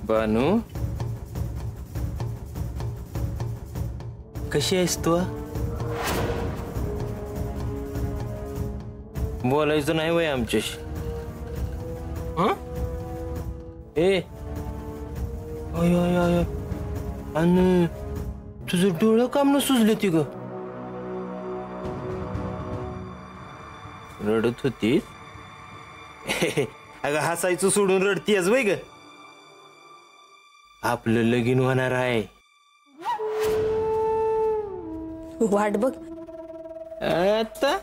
बानू कशी आहेस तू? बोलायचं नाही वय आमच्याशी? ए आणि तुझं डोळं काम न सुजले ती ग? रडत होती? अगं हसायचं सोडून रडतीयस वय ग? आपलं लगीन होणार आहे. वाट बघ. आता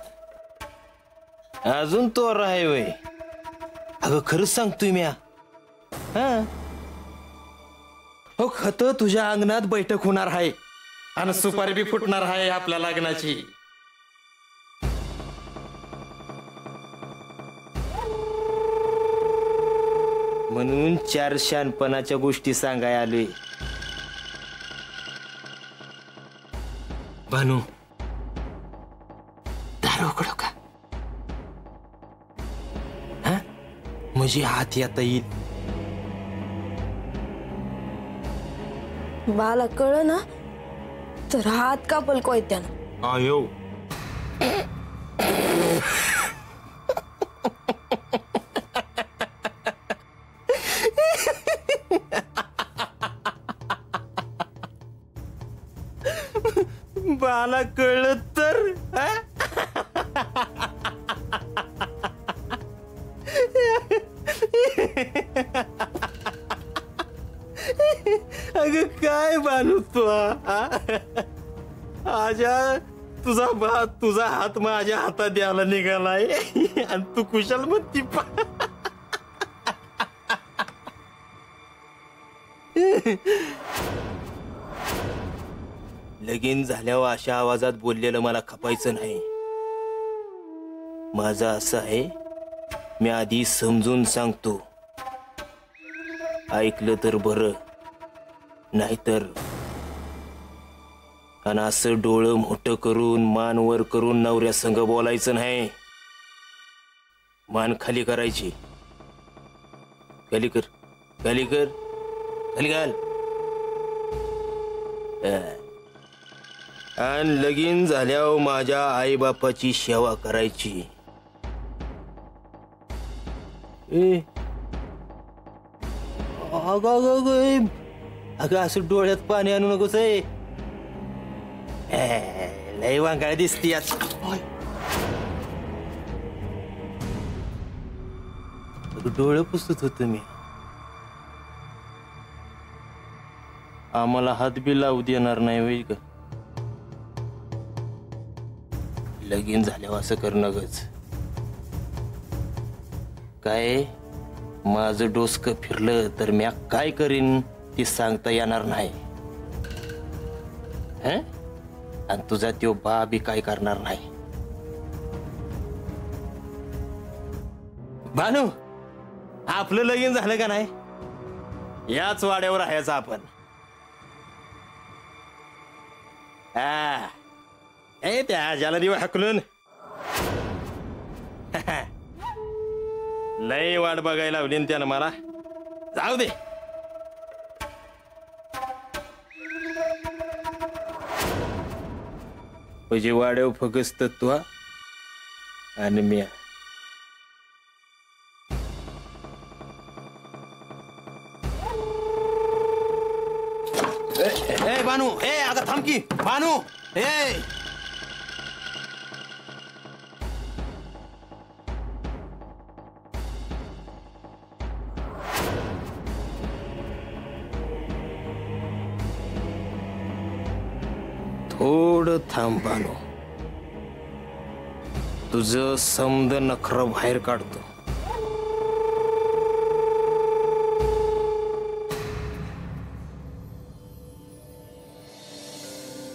अजून तोर आहे वय? अगं खरंच सांगतोय म्या. हो खत तुझ्या अंगणात बैठक होणार आहे आणि सुपारी बी फुटणार आहे आपल्या लग्नाची. म्हणून 4 शहाणपणाच्या गोष्टी सांगाय आलोय. भानू दार उघडू का? म्हणजे हात येता येईल. बाला कळ ना तर हात कापल कोयत्यानं. आयो बाला कळलं तर अगं काय बानू तू? आजा तुझा हात माझ्या हातात द्यायला निघालाय आणि तू कुशल म्हणती पा. लगीन झाल्यावर अशा आवाजात बोललेलं मला खपायचं नाही. माझं असं आहे, मी आधी समजून सांगतो. ऐकलं तर बरं, नाहीतर. आणि असं डोळं मोठं करून मान वर करून नवऱ्या संग बोलायचं नाही. मान खाली करायची. खाली कर, खाली कर, खाली घाल. आणि लगीन झाल्यावर माझ्या आई बापाची सेवा करायची. अगं असं डोळ्यात पाणी आणू नकोस. लय वांगाळ दिसती आज. डोळं पुसत होत मी. आम्हाला हात बी लावू देणार नाही वय ग? लगीन झाल्यावर असं करणं गच काय? माझं डोसकं फिरलं तर म्या काय करीन ती सांगता येणार नाही. आणि तुझा त्यो बा बी काय करणार नाही. भानू आपलं लगीन झालं का नाही? याच वाड्यावर राहायचं आपण. त्या ज्याला दिवा हाकलून लय वाट बघायला लावली त्यानं मला. जाऊ दे. म्हणजे वाड्यावर फगस्त तू आणि मी. ए बानू, ए अगं थांब की बानू. ए थोडं थांब बानू. तुझं समद नखरं बाहेर काढतो.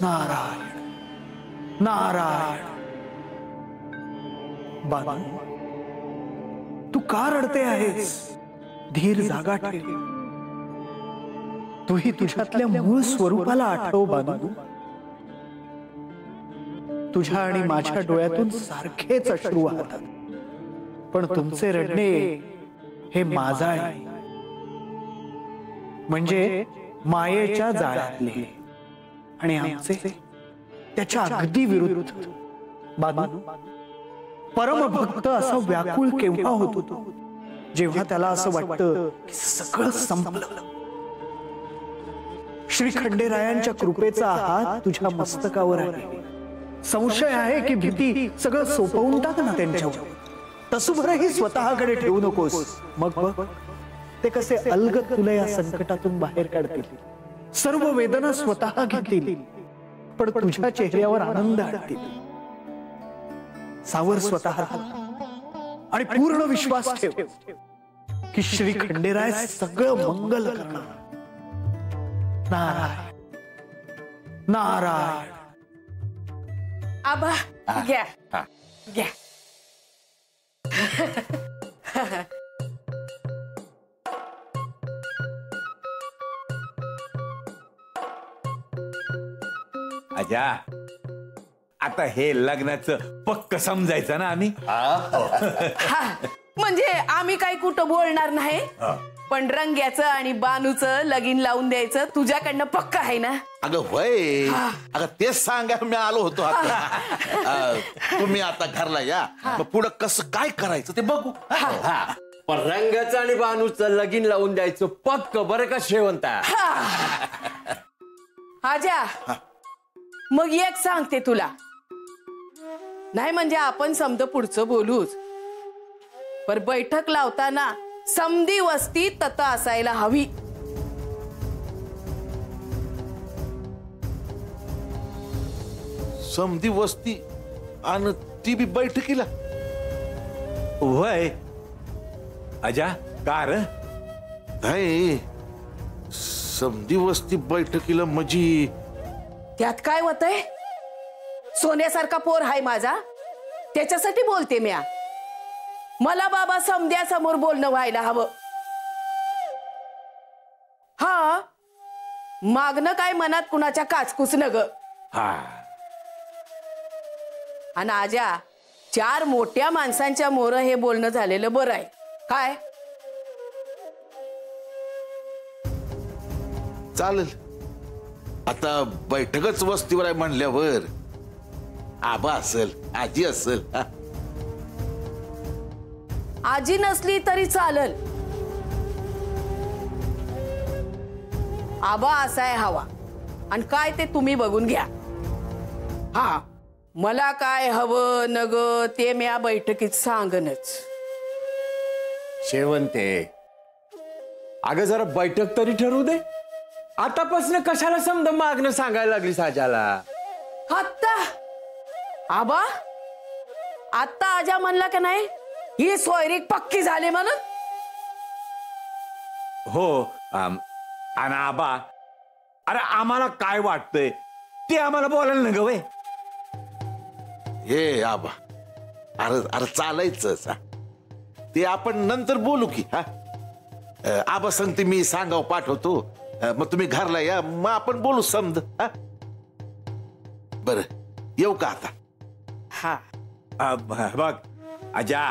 नारायण नारायण. बानू तू का रडते आहेस? धीर जागा ठेव. तूही तुझ्यातल्या मूळ स्वरूपाला आठव बानू. तुझ्या आणि माझ्या डोळ्यातून सारखेच अश्रू वाहतात, पण तुमचे रडणे हे माझा आहे. म्हणजे मायेच्या जाळ्यातले, आणि आमचे त्याच्या अगदी विरुद्ध. बानू, परमभक्त असा व्याकुळ केव्हा होतो तो, जेव्हा त्याला असं वाटतं की सगळं संपलं. श्री खंडेरायांच्या कृपेचा हात तुझ्या मस्तकावर आहे. संशय आहे की भीती सगळं सोपवून टाक ना त्यांच्यावर. तसुभरही स्वतःकडे ठेवू नकोस. मग बघ ते कसे अलगद तुला या संकटातून बाहेर काढतील. सर्व वेदना स्वतः घेतील, पण तुझ्या चेहऱ्यावर आनंद आणतील. सावर स्वतः आणि पूर्ण विश्वास ठेव की श्री खंडेराय सगळं मंगल करणार. नारायण नारायण. आबा घ्या घ्या. आजा, आता हे लग्नाचं पक्क समजायचं ना आम्ही. हा, म्हणजे आम्ही काही कुठं बोलणार नाही, पण रंग्याचं आणि बानूचं लगीन लावून द्यायचं तुझ्याकडनं पक्क आहे ना. अगं वय, अगं तेच सांगा मी आलो होतो आता. तुम्ही आता घरला या, मग पुढं कसं काय करायचं ते बघू. पण रंगाचं आणि बानूचं लगीन लावून द्यायचं पक्क बरं का शेवंता. आजा, मग एक सांगते तुला, नाही म्हणजे आपण समज पुढचं बोलूच, पर बैठक लावताना समधी वस्ती तत असायला हवी. समधी वस्ती आणि ती बी बैठकीला. वय आजा, का र? नाही, समधी वस्ती बैठकीला म्हणजे त्यात काय होतंय? सोन्यासारखा पोर हाय माझा, त्याच्यासाठी बोलते म्या. मला बाबा समध्या समोर बोलणं व्हायला हवं. हा, मागणं काय मनात कुणाच्या काचकूच न ग. आणि आजा, 4 मोठ्या माणसांच्या मोर हे बोलणं झालेलं बरं आहे. काय चालेल. आता बैठकच वस्तीवर आहे म्हणल्यावर आबा असेल, आजी असेल. आजी नसली तरी चालल, आबा असाय हवा. आणि काय ते तुम्ही बघून घ्या. हा, मला काय हवं नग ते मी या बैठकीत सांगनच. शेवंते, अगं जरा बैठक तरी ठरवू दे. आतापासून कशाला समजा मागणं सांगायला लागली साजाला. आत्ता आबा, आत्ता आजा म्हणला का नाही ही सोयरीक पक्की झाली म्हणून? हो. आणि आबा, अरे आम्हाला काय वाटतंय ते आम्हाला बोलायला ना ग वय. हे आबा, अरे अरे चालायचंच. ते आपण नंतर बोलू की. आबा सांगते मी सांगाव पाठवतो, मग तुम्ही घरला या, मग आपण बोलू समज. बर, येऊ का आता? हा, बघ आजा,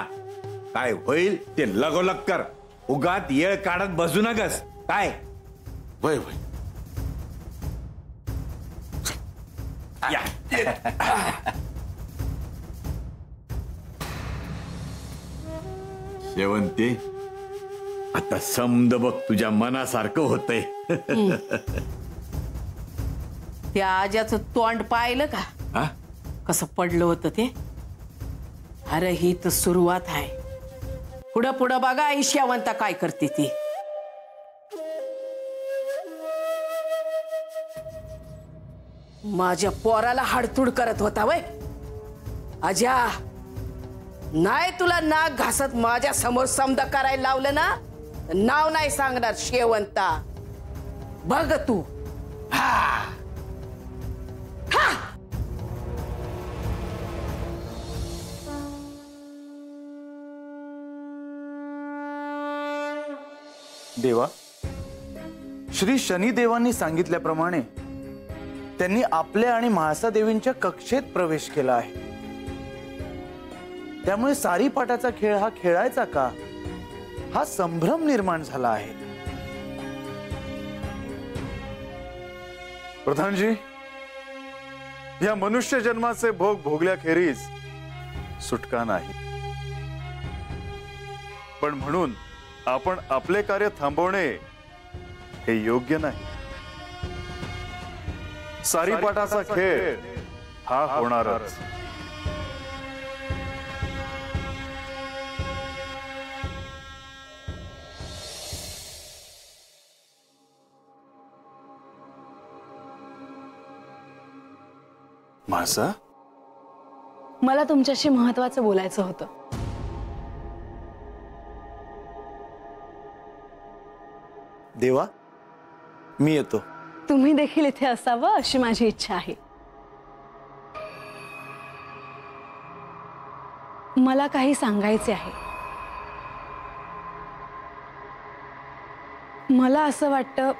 काय होईल ते लगोलग कर. उगात येळ काढत बसू नकस. काय वय वय. या. शेवंती, आता समद बघ तुझ्या मनासारखं होतंय. त्या आजाचं तोंड पाहिलं का हा? कसं पडलं होतं ते. अरे ही तर सुरुवात आहे. पुढं पुढं बघा ईश्यावंता काय करते ती. माझ्या पोराला हाडतूड करत होता वय. अजा, नाही तुला नाक घासत माझ्या समोर समद करायला लावलं ना, नाव नाही सांगणार शेवंता. बघ तू. देवा, श्री शनिदेवांनी सांगितल्याप्रमाणे त्यांनी आपल्या आणि म्हाळसा देवींच्या कक्षेत प्रवेश केला आहे. त्यामुळे सारीपाटाचा खेळ हा खेळायचा का, हा संभ्रम निर्माण झाला आहे. प्रधानजी, या मनुष्य जन्माचे भोग भोगल्याखेरीज सुटका नाही, पण म्हणून आपण आपले कार्य थांबवणे हे योग्य नाही. सारीपाटाचा खेळ हा होणारच. म्हाळसा, मला तुमच्याशी महत्वाचं बोलायचं होतं. देवा, मी येतो. तुम्ही देखील इथे असावं अशी माझी इच्छा आहे. मला काही सांगायचे आहे. मला असं वाटतं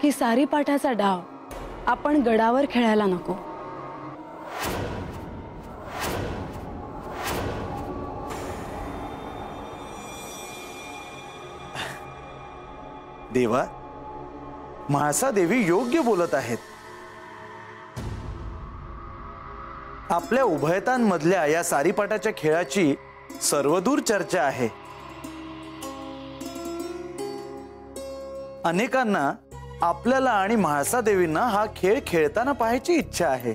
की सारीपाठाचा डाव आपण गडावर खेळायला नको. देवा, म्हाळसा देवी योग्य बोलत आहेत. आपल्या उभयतांमधल्या या सारीपाटाच्या खेळाची सर्वदूर चर्चा आहे. अनेकांना आपल्याला आणि म्हाळसा देवींना हा खेळ खेळताना पाहायची इच्छा आहे.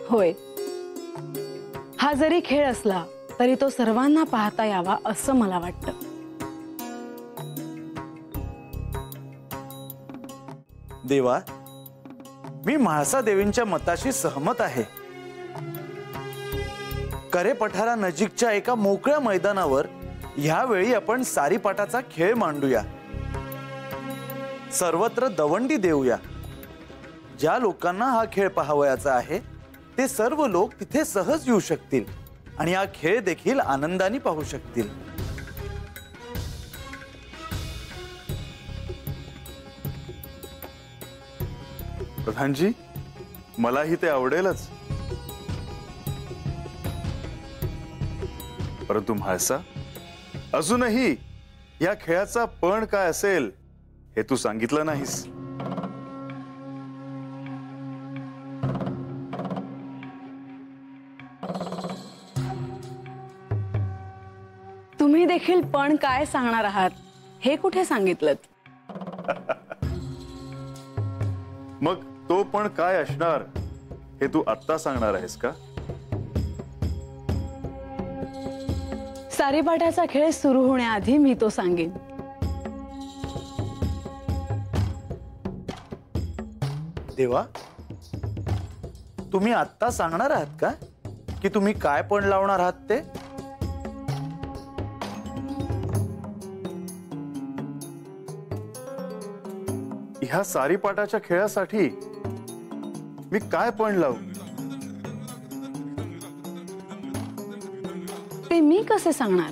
होय, हा जरी खेळ असला तरी तो सर्वांना पाहता यावा असं मला वाटतं. देवा, मी म्हाळसा देवींच्या मताशी सहमत आहे. करे पठारा नजीकच्या एका मोकळ्या मैदानावर ह्यावेळी आपण सारीपाटाचा खेळ मांडूया. सर्वत्र दवंडी देऊया. ज्या लोकांना हा खेळ पाहावयाचा आहे ते सर्व लोक तिथे सहज येऊ शकतील आणि हा खेळ देखील आनंदाने पाहू शकतील. प्रधानजी, मलाही ते आवडेलच. परंतु म्हाळसा, अजूनही या खेळाचा पण काय असेल हे तू सांगितलं नाहीस. तुम्ही देखील पण काय सांगणार आहात हे कुठे सांगितलं? मग तो पण काय असणार हे तू आत्ता सांगणार आहेस का? सारीपाटाचा खेळ सुरू होण्याआधी मी तो सांगेन. देवा, तुम्ही आत्ता सांगणार आहात का की तुम्ही काय पण लावणार आहात ते? ह्या सारीपाटाच्या खेळासाठी मी काय पण लावू? ते मी कसे सांगणार?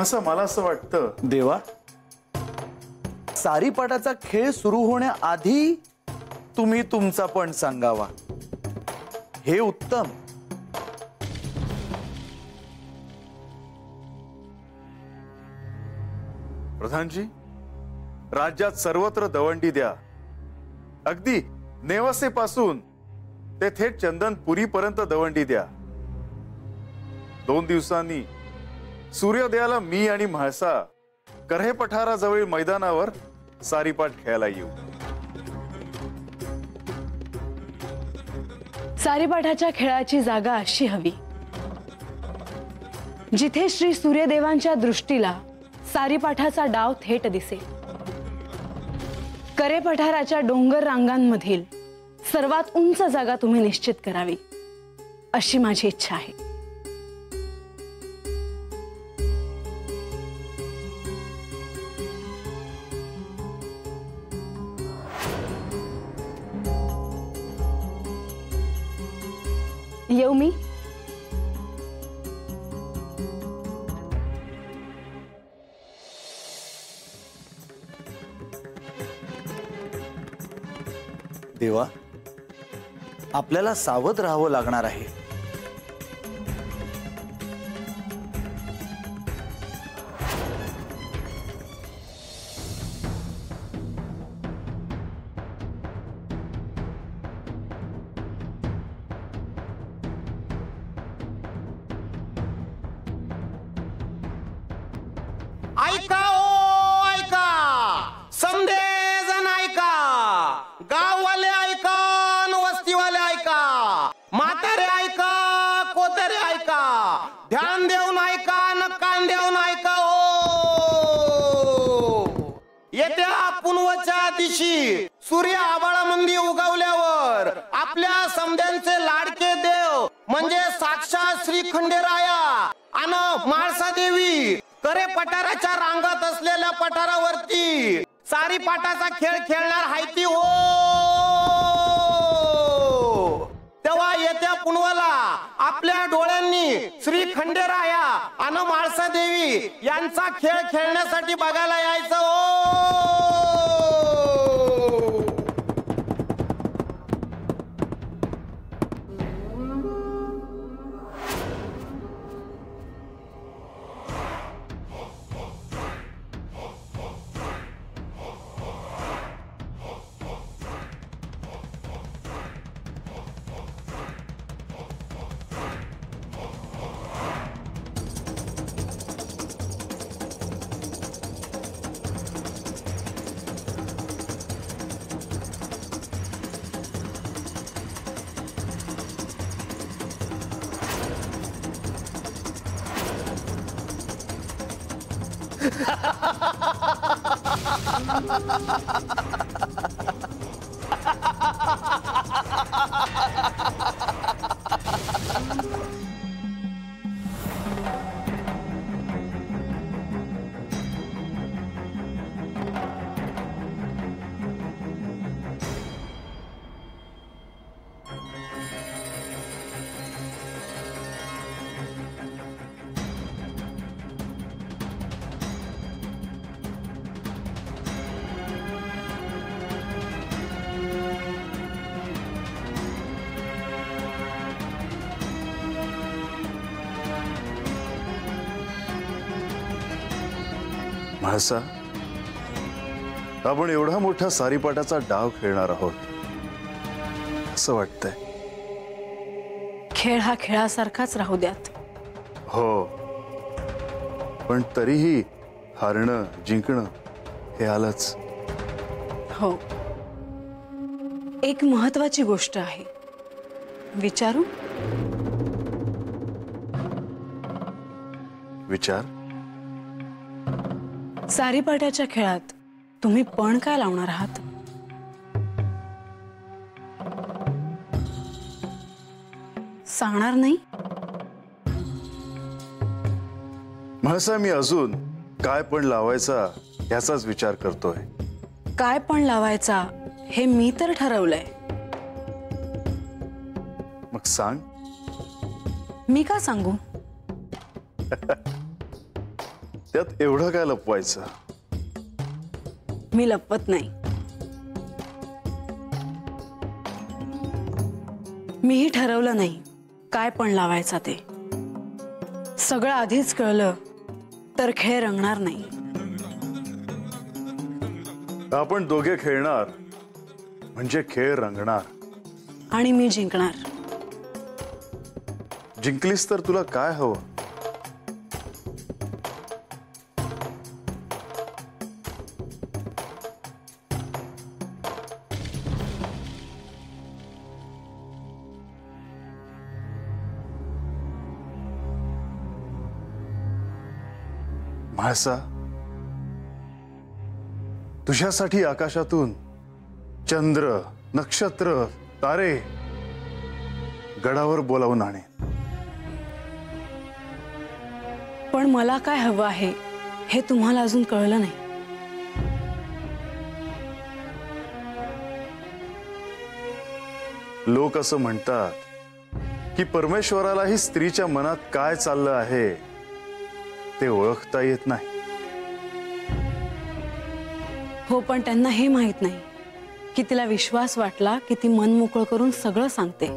असं मला असं वाटतं देवा, सारीपाटाचा खेळ सुरू होण्याआधी तुम्ही तुमचा पण सांगावा. हे उत्तम. प्रधानजी, राज्यात सर्वत्र दवंडी द्या. अगदी नेवासेपासून ते थेट चंदनपुरीपर्यंत दवंडी द्या. 2 दिवसांनी सूर्योदयाला मी आणि म्हाळसा करहे पठाराजवळील मैदानावर सारीपाट खेळायला येऊ. सारीपाठाच्या खेळाची जागा अशी हवी जिथे श्री सूर्यदेवांच्या दृष्टीला सारीपाठाचा डाव थेट दिसेल. करे पठाराच्या डोंगर रांगांमधील सर्वात उंच जागा तुम्ही निश्चित करावी अशी माझी इच्छा आहे. येऊ मी? देवा, आपल्याला सावध राहावं लागणार आहे. आणि माळसा देवी करे पठाराच्या रांगात असलेल्या पठारावरती सारी पाटाचा खेळ खेळणार आहे ती हो. तेव्हा येत्या पुनवाला आपल्या डोळ्यांनी श्री खंडेराया आणि माळसा देवी यांचा खेळ खेळण्यासाठी बघायला यायचं हो. म्हाळसा, आपण एवढा मोठा सारीपाटाचा डाव खेळणार आहोत असं वाटतंय. खेळ हा खेळासारखाच राहू द्यात. हो, पण तरीही हारणं जिंकणं हे आलंच. हो, एक महत्वाची गोष्ट आहे. विचारू? विचार. सारीपाट्याच्या खेळात तुम्ही पण काय लावणार आहात? सांगणार नाही? म्हाळसा, मी अजून काय पण लावायचा याचाच विचार करतोय. काय पण लावायचा हे मी तर ठरवलंय. मग सांग. मी का सांगू? त्यात एवढं काय लपवायचं? मी लपवत नाही. मीही ठरवलं नाही काय पण लावायचा ते. सगळं आधीच कळलं तर खेळ रंगणार नाही. आपण दोघे खेळणार म्हणजे खेळ रंगणार. आणि मी जिंकणार. जिंकलीस तर तुला काय हवं? म्हाळसा, तुझ्यासाठी आकाशातून चंद्र, नक्षत्र, तारे गडावर बोलावून आणे. पण मला काय हवं आहे हे तुम्हाला अजून कळलं नाही. लोक असं म्हणतात की परमेश्वरालाही स्त्रीच्या मनात काय चाललं आहे ते ओळखता येत नाही. हो, पण त्यांना हे माहित नाही की तिला विश्वास वाटला की ती मन मोकळं करून सगळं सांगते.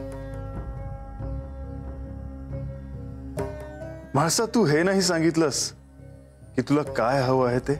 म्हाळसा, तू हे नाही सांगितलंस की तुला काय हवं आहे ते.